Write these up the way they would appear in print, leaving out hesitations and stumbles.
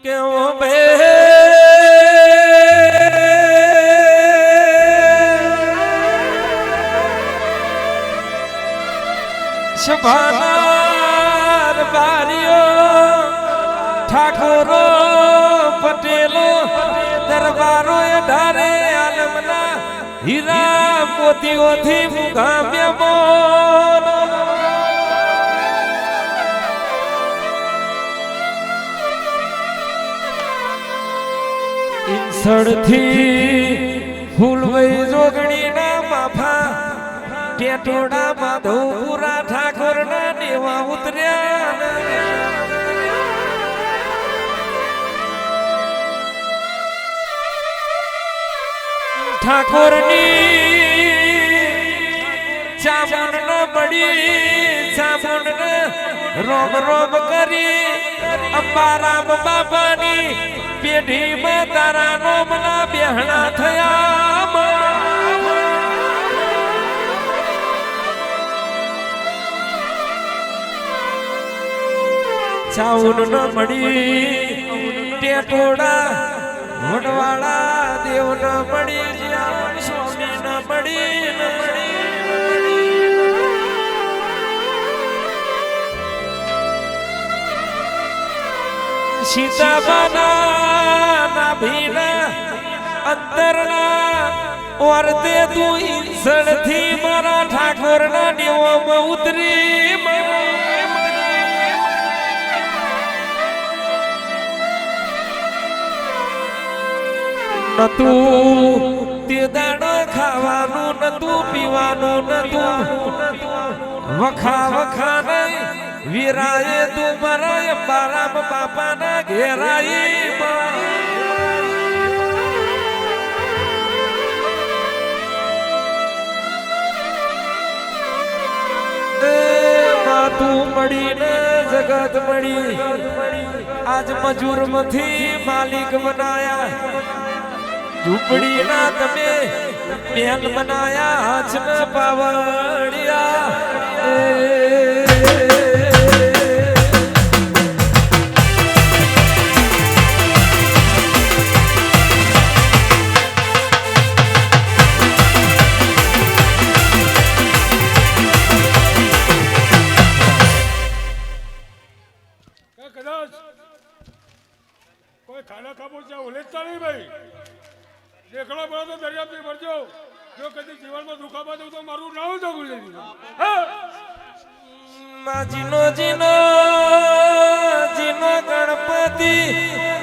કેવો બે શભાનાર બારીઓ ઠાકોરો પટેલો દરબારો એ ધારે આલમના હીરા મોતીઓથી મુગામ્યા સડથી ફૂલવઈ જોગણીના માફા ટેટોડા માધવપુરા ઠાકોરના દેવા ઉતર્યા ઠાકોરની ચામુંડ ન પડી ચામુંડ રોમ રોમ કરી અંબારામ બાબાની પેઢીમાં તારા નોમના બેહણા થયા ચાઉન ન મળી ટેટોડા વડવાળા દેવ ન મળી સ્વામી ન મળી સીતાબાના નાભીના અંતરના વર્તે તું ઈસળથી મારા ઠાકોરના દેવોમાં ઉતરી નતું તે દાડો ખાવાનું નતું પીવાનું નતું વખા વખા નહીં વીરાએ તું મરાય બારામ બાપાના ઘેરાઈ તું મળીને જગત મળી આજ મજૂર માંથી માલિક બનાયા ઝૂંપડીના તમે બેન બનાયા હાથ ન પાવડિયા ખાના ખાબો ત્યાં ઓલેજતા નહીં ભાઈ દેખડો પડો તો દરિયાથી ભરજો જો કદી જીવનમાં દુખાવા દઉં તો મારું નામ જ જીનો જીનો જીનો ગણપતિ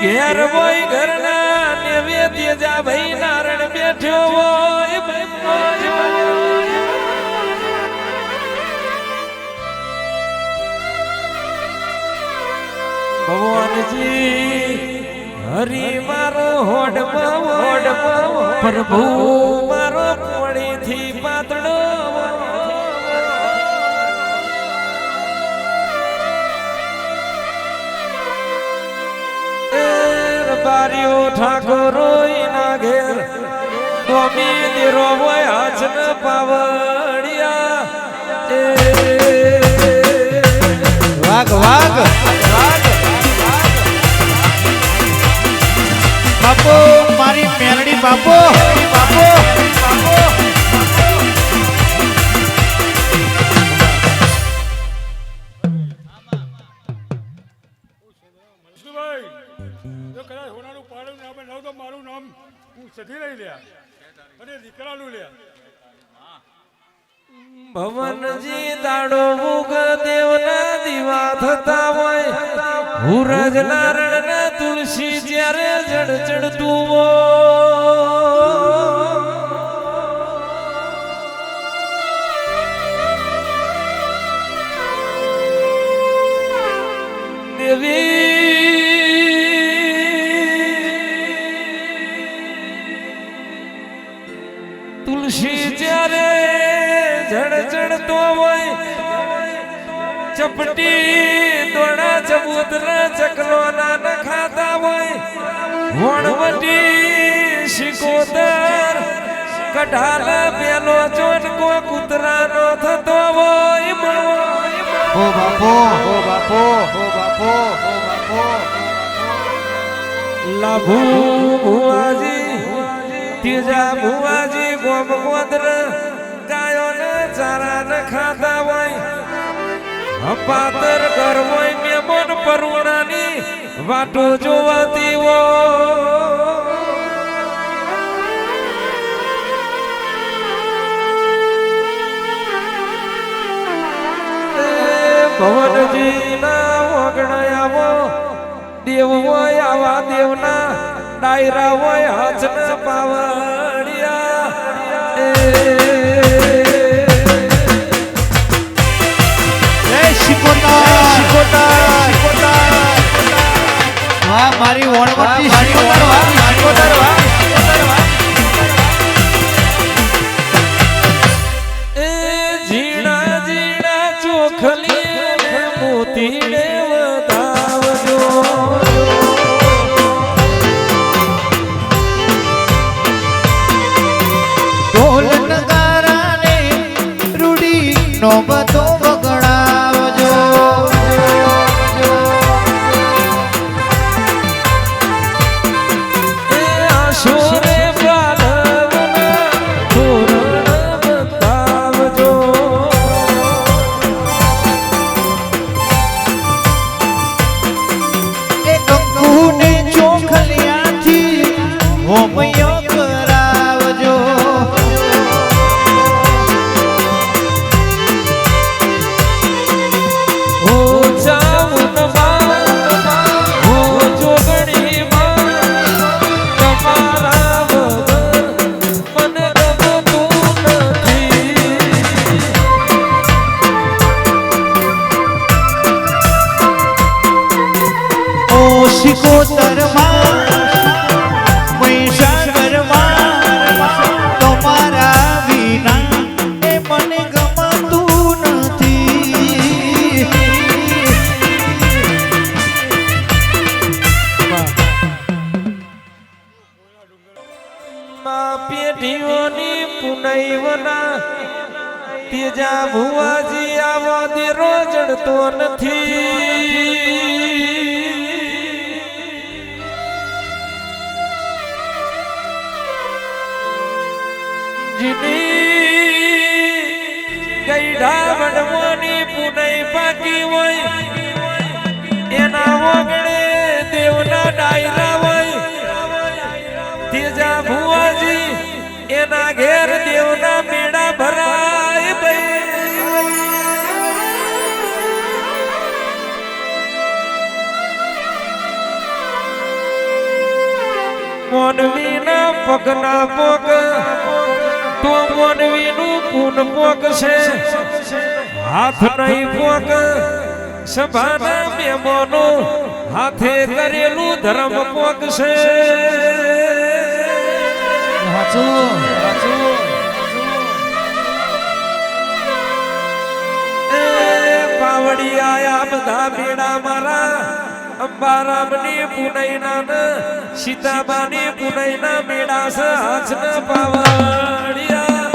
ઘેર હોય ઘરના નેવે તેજા ભાઈ નારણ બેઠ્યો હોય ભગવાનજી હરી મારો હોડમાં પ્રભુ મારો પોળીથી પાતળો બારીઓ ઠાકોરો ના ઘેર ગોમી દેરો હોય હાથ ન પાવડિયા વાઘ વાઘ બાપો મારી મેલડી બાપો બાપો જો કદાચ હોનાનું પાડું નામે નવ તો મારું નામ હું સધી લઈ લ્યા અને દીકરાનું લ્યા ભવનજી દાડો મુગ દેવના દીવા થતા હોય હુરજ નારણ ના તુલસી જ્યારે જડ ચડતું દેવી તુલસી જ્યારે જડ ચડતો હોય ચપટી દોડા ચબૂતર ચકલો ના ખાતા હોય વણવટી શિકોતર કઢાલ પેલો ચોટકો કૂતરાનો થતો હોય હો બાપો હો બાપો હો બાપો હો બાપો લાભુ ભુવાજી ત્રીજા ભુવાજી ગોમ ગોત્ર ગાયોને ચારા ને ખાતા હોય અપાતર ઘર હોય મેમન પરુણાની વાટો જોવાતી હોય ભવનજી ના ઓગણાયાવો દેવ હોય આવા દેવના ડાયરા હોય હાથ પાવડિયા જય શિકોતર વાહ મારી વણવટી શિકોતર વાહ એ ઝીણા ઝીણા ચોખલી ને મોતી ને વધાવજો ઢોલ નગારા ને રૂડી નો બધો વગડાવજો એ આશોરે બાલવના તોરણ બતાવજો એ કંકુ ને ચોખલિયાથી હોમયો કરાવજો હો ચાવનમાં હો જોગણીમાં તમારા વગર મને ગમતું નથી ઓ શિકોતરમાં મહીસાગરમાં તમારા વિના એ મને ગમતું નથી માં પેઢીઓની પુનૈવના તેજા ભુવાજી આવો દેરો જડતો નથી જીની ગઈઢા વડવાની પુનઈ પાકી હોય એના વગડે દેવના ડાયરા હોય તેજા ભુવાજી એના ઘેર દેવના મેળા ભરાય મોનવીના પગના પોગ તો મોનવીનું પૂન પોગ છે હાથ નહીં પોગ સભાના મેમોનો હાથે કરેલું ધર્મ પોગ છે એ પાવડી આયા બધા બેડા મારા અંબારામની પુનૈના ને સીતાબાની પુનૈના મેળા છે હાથ ને પાવડિયા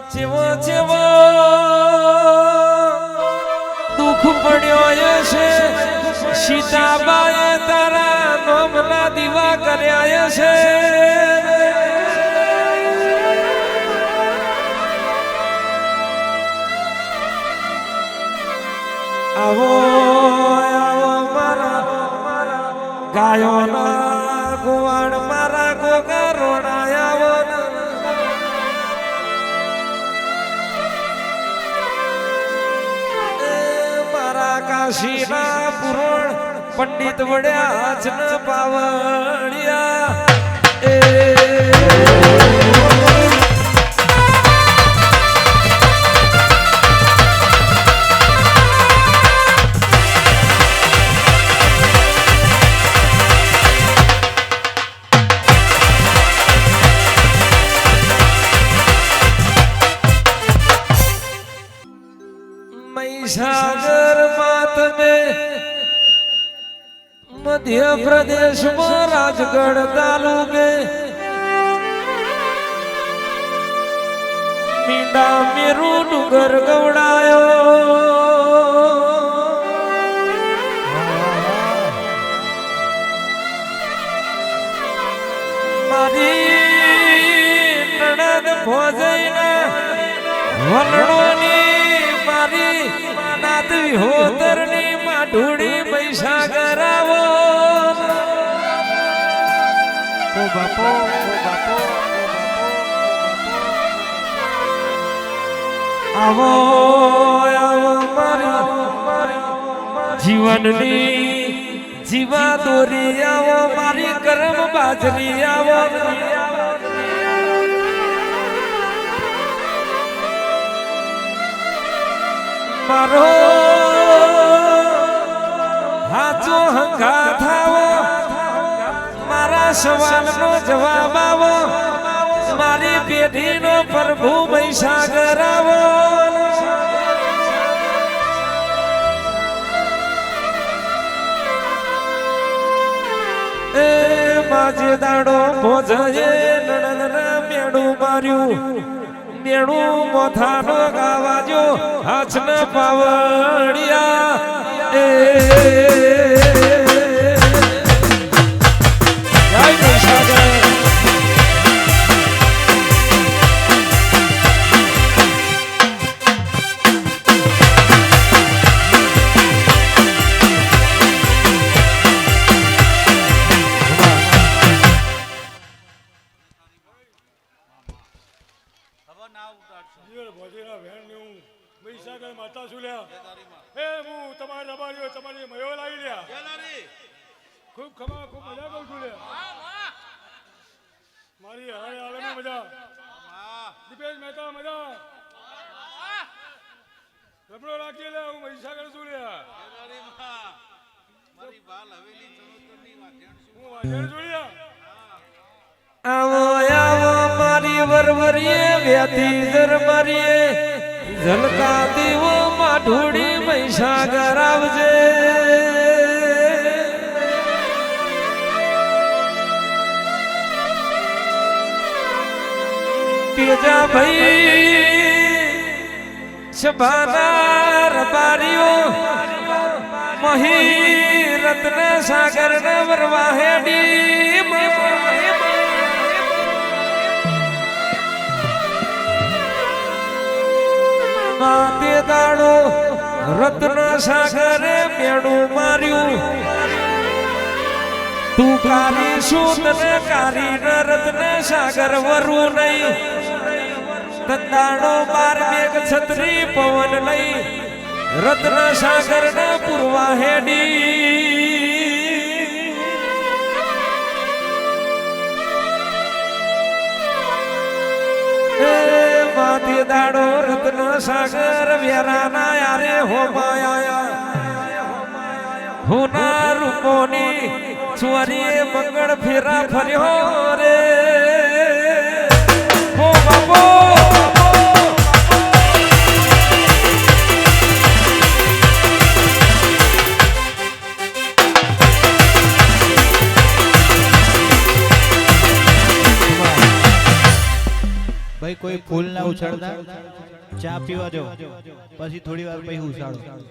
જેવો જેવો દુઃખ પડ્યો છે સીતાબાએ તારા નોમના દીવા કર્યા છે આવો આવો મારા ગાયોના ગોવાણ મારા ગોગા રોણાયા કાશીના પુરાણ પંડિત વડ્યા હાથ ન પાવડિયા મધ્ય પ્રદેશમાં રાજગઢ તાલુકે મીંડા મેરુ ડુંગર ગવડાયો મારી નણંદ ભોજઈના વલણોની મારી નાદવી હોતરની માઢુડી પૈસા કરાવો ઓ બાપો આવો આવો મારી જીવનની જીવા દોરી આવો મારી કરમ બાજરી આવો મારો હાચો હંગા થાવો મારા સવાલનો જવાબ આવો મારી પેઢીનો પ્રભુ મહીસાગર આવો એ માજે દાડો ભોજયે નણંદના મેણું માર્યું મેણું મોથાનો ગાવાજો હાથના પાવડિયા એ જય મહીસાગર જીવન ભોજેના વહેણને હું મહીસાગર માતા છું લ્યા હે હું તમારી રબારીઓ તમારી મયો લાવી લ્યા ખૂબ ખમા ખૂબ મજા કરું છું લ્યા મારી હરાય આવે ને મજા દીપેશ મહેતા મજા રબડો રાખીએ લ્યા હું મહીસાગર છું લ્યા હું વાજણ છું લ્યા આવો આવો મારી વરવરીએ વ્યાતી જરમરીએ ઝલકા દીવો માઢુડી મહીસાગર આવજે તેજા ભાઈ સભાના રબારીઓ મહી રત્ન સાગર ન વરવાહેડી તે દાડો રત્ન સાગરે મેણું માર્યું તું કારી શું તને કારી ન રત્ન સાગર વરું નહીં તદાડો બાર મેઘ છત્રી પવન લઈ રત્ન સાગર ન પૂર્વા હેડી માથે દાડો રત્ન સાગર વ્યારાના યારે હોમાયા હોના રૂપોની ચોરીએ મંગળ ફેરા ફર્યો રે હો બાપો ભાઈ કોઈ ફૂલ ના ઉછાળતા ચા પીવા જો પછી થોડી વાર પછી ઉછાળો